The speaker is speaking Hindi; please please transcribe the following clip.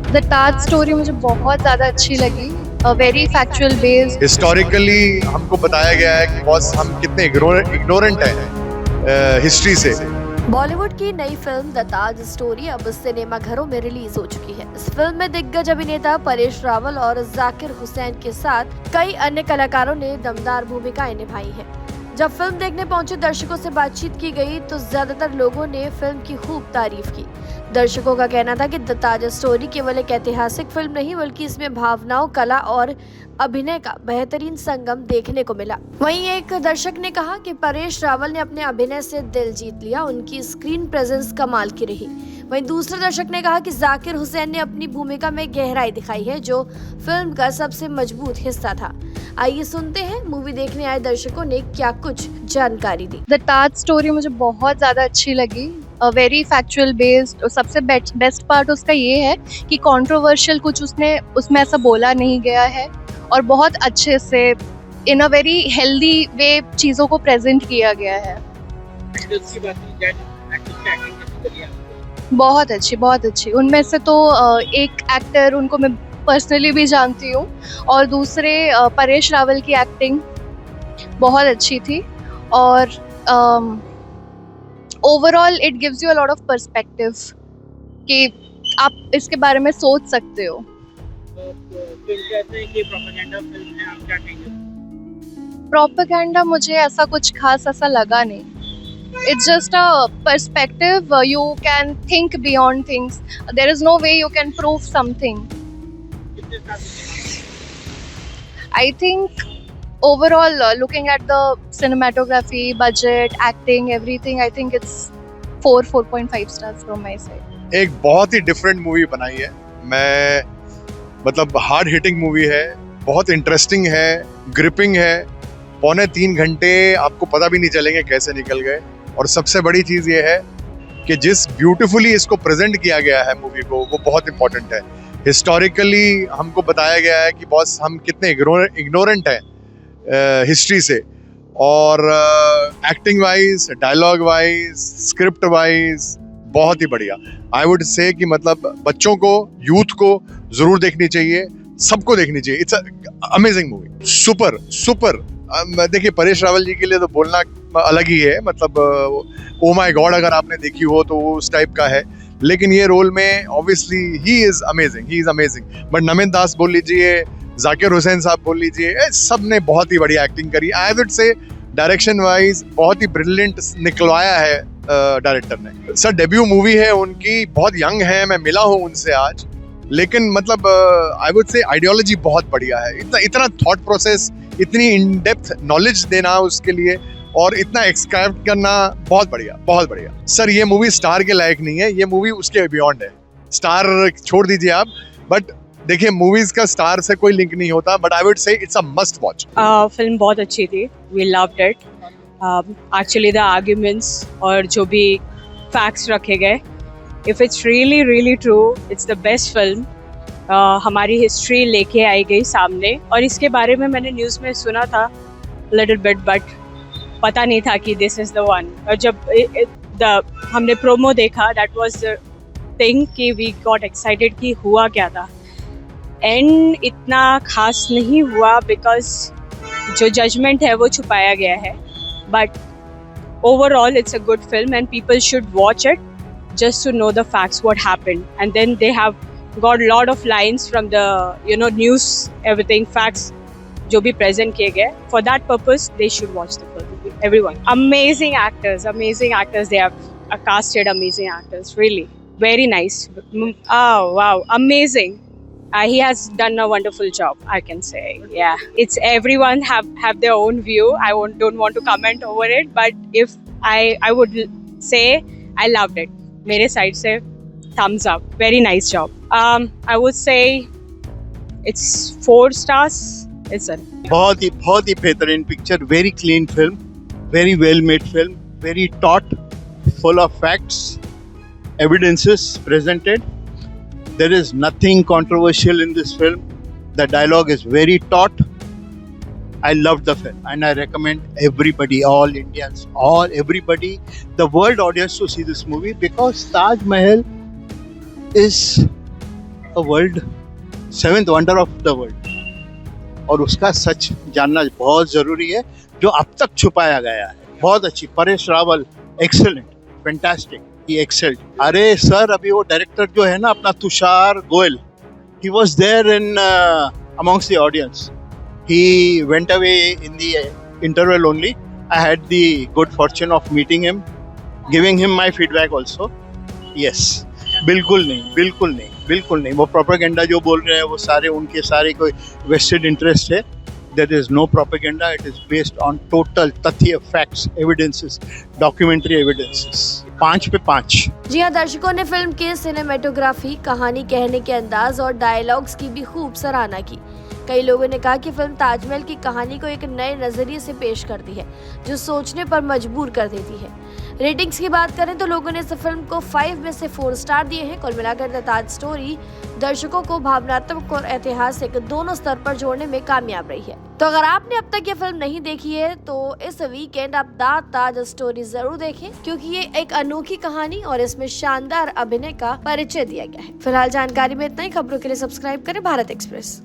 द ताज स्टोरी मुझे बहुत ज़्यादा अच्छी लगी। Very factual based. हिस्टोरिकली हमको बताया गया है कि बॉस हम कितने इग्नोरेंट हैं हिस्ट्री से। बॉलीवुड की नई फिल्म द ताज स्टोरी अब सिनेमाघरों में रिलीज हो चुकी है। इस फिल्म में दिग्गज अभिनेता परेश रावल और जाकिर हुसैन के साथ कई अन्य कलाकारों ने दमदार भूमिकाएं निभाई हैं। जब फिल्म देखने पहुंचे दर्शकों से बातचीत की गई तो ज्यादातर लोगों ने फिल्म की खूब तारीफ की। दर्शकों का कहना था कि द ताज स्टोरी केवल एक ऐतिहासिक फिल्म नहीं बल्कि इसमें भावनाओं, कला और अभिनय का बेहतरीन संगम देखने को मिला। वहीं एक दर्शक ने कहा कि परेश रावल ने अपने अभिनय से दिल जीत लिया, उनकी स्क्रीन प्रेजेंस कमाल की रही। वहीं दूसरे दर्शक ने कहा कि जाकिर हुसैन ने अपनी भूमिका में गहराई दिखाई है, जो फिल्म का सबसे मजबूत हिस्सा था। आइए सुनते हैं मूवी देखने आए दर्शकों ने क्या कुछ जानकारी दी। द ताज स्टोरी मुझे बहुत ज़्यादा अच्छी लगी। Very factual based. सबसे बेस्ट पार्ट उसका ये है कि कंट्रोवर्शियल कुछ उसमें ऐसा बोला नहीं गया है और बहुत अच्छे से इन अ वेरी हेल्दी वे चीज़ों को प्रेजेंट किया गया है। बहुत अच्छी। उनमें से तो एक एक्टर उनको मैं पर्सनली भी जानती हूँ और दूसरे परेश रावल की एक्टिंग बहुत अच्छी थी और overall it gives you a lot of perspective कि आप इसके बारे में सोच सकते हो। प्रोपेगेंडा मुझे ऐसा कुछ खास ऐसा लगा नहीं। It's just a perspective. You can think beyond things. There is no way you can prove something. I think overall, looking at the cinematography, budget, acting, everything, I think it's 4.5 stars from my side. एक बहुत ही डिफरेंट मूवी बनाई है। मैं मतलब हार्ड हिटिंग मूवी है, बहुत इंटरेस्टिंग है, ग्रिपिंग है। 2.25 घंटे आपको पता भी नहीं चलेंगे कैसे निकल गए। और सबसे बड़ी चीज़ ये है कि जिस ब्यूटीफुली इसको प्रेजेंट किया गया है मूवी को, वो बहुत इंपॉर्टेंट है। हिस्टोरिकली हमको बताया गया है कि बॉस हम कितने इग्नोरेंट हैं हिस्ट्री से। और acting wise, dialogue wise, script wise बहुत ही बढ़िया। आई वुड से कि मतलब बच्चों को, यूथ को ज़रूर देखनी चाहिए, सबको देखनी चाहिए। It's amazing movie, super. देखिए परेश रावल जी के लिए तो बोलना अलग ही है। मतलब ओ माय गॉड अगर आपने देखी हो तो वो उस टाइप का है। लेकिन ये रोल में obviously he is amazing. But Namit Das बोल लीजिए, जाकिर हुसैन साहब बोल लीजिए, सब ने बहुत ही बढ़िया एक्टिंग करी। आई वुड से डायरेक्शन वाइज बहुत ही ब्रिलियंट निकलवाया है डायरेक्टर ने। सर डेब्यू मूवी है उनकी, बहुत यंग है, मैं मिला हूँ उनसे आज। लेकिन मतलब आई वुड से आइडियोलॉजी बहुत बढ़िया है। इतना थॉट प्रोसेस, इतनी इन डेप्थ नॉलेज देना उसके लिए और इतना एक्सक्राइब करना बहुत बढ़िया। सर ये मूवी स्टार के लायक नहीं है, ये मूवी उसके बियॉन्ड है। स्टार छोड़ दीजिए आप, बट देखिए मूवीज का स्टार से कोई लिंक नहीं होता। But I would say it's a must watch. Film बहुत अच्छी थी, we loved it. Actually the arguments और जो भी फैक्ट्स रखे गए, if it's really true, it's the best film. हमारी हिस्ट्री लेके आई गई सामने। और इसके बारे में मैंने न्यूज़ में सुना था लिटिल बिट, बट पता नहीं था कि दिस इज़ द वन। और जब हमने प्रोमो देखा, दैट वाज द थिंग कि वी गॉट एक्साइटेड कि हुआ क्या था। एंड इतना खास नहीं हुआ बिकॉज जो जजमेंट है वो छुपाया गया है। But overall it's a good film and people should watch it just to know the facts what happened. And then they have got a lot of lines from the news, everything, facts जो भी present किए गए. For that purpose they should watch the film. Everyone, amazing actors, they have casted amazing actors, really very nice. Oh wow, amazing. He has done a wonderful job, I can say. Yeah, it's everyone have their own view. I don't want to comment over it, but if I would say I loved it. मेरे साइड से thumbs up, very nice job. I would say it's 4 stars. It's a बहुत ही बेहतरीन picture, very clean film, very well made film, very taught, full of facts, evidences presented. There is nothing controversial in this film. The dialogue is very taut. I loved the film and I recommend everybody, all Indians, everybody, the world audience to see this movie because Taj Mahal is a world, 7th wonder of the world, और उसका सच जानना बहुत जरूरी है जो अब तक छुपाया गया है। बहुत अच्छी, परेश रावल एक्सेलेंट, फैंटास्टिक, ही एक्सेल्ड। अरे सर, अभी वो डायरेक्टर जो है ना अपना Tushar Goyal, he was there in amongst the audience. He went away in the interval only. I had the good fortune of meeting him, giving him my feedback also. Yes, बिल्कुल नहीं, बिल्कुल नहीं, बिल्कुल नहीं। वो प्रोपेगेंडा जो बोल रहे हैं वो सारे उनके सारे कोई वेस्टेड इंटरेस्ट है। There is no propaganda. It is based on total तथ्य, facts, evidences, documentary evidences. 5 पे 5। जी हाँ, दर्शकों ने फिल्म की सिनेमेटोग्राफी, कहानी कहने के अंदाज और डायलॉग्स की भी खूब सराहना की। कई लोगों ने कहा कि फिल्म ताजमहल की कहानी को एक नए नजरिए से पेश करती है, जो सोचने पर मजबूर कर देती है। रेटिंग्स की बात करें तो लोगों ने इस फिल्म को 5 में से 4 स्टार दिए हैं। कुल मिलाकर द ताज स्टोरी दर्शकों को भावनात्मक और ऐतिहासिक दोनों स्तर पर जोड़ने में कामयाब रही है। तो अगर आपने अब तक ये फिल्म नहीं देखी है तो इस वीकेंड आप द ताज स्टोरी जरूर देखें, क्योंकि ये एक अनोखी कहानी और इसमें शानदार अभिनय का परिचय दिया गया है। फिलहाल जानकारी में इतना ही। खबरों के लिए सब्सक्राइब करें भारत एक्सप्रेस।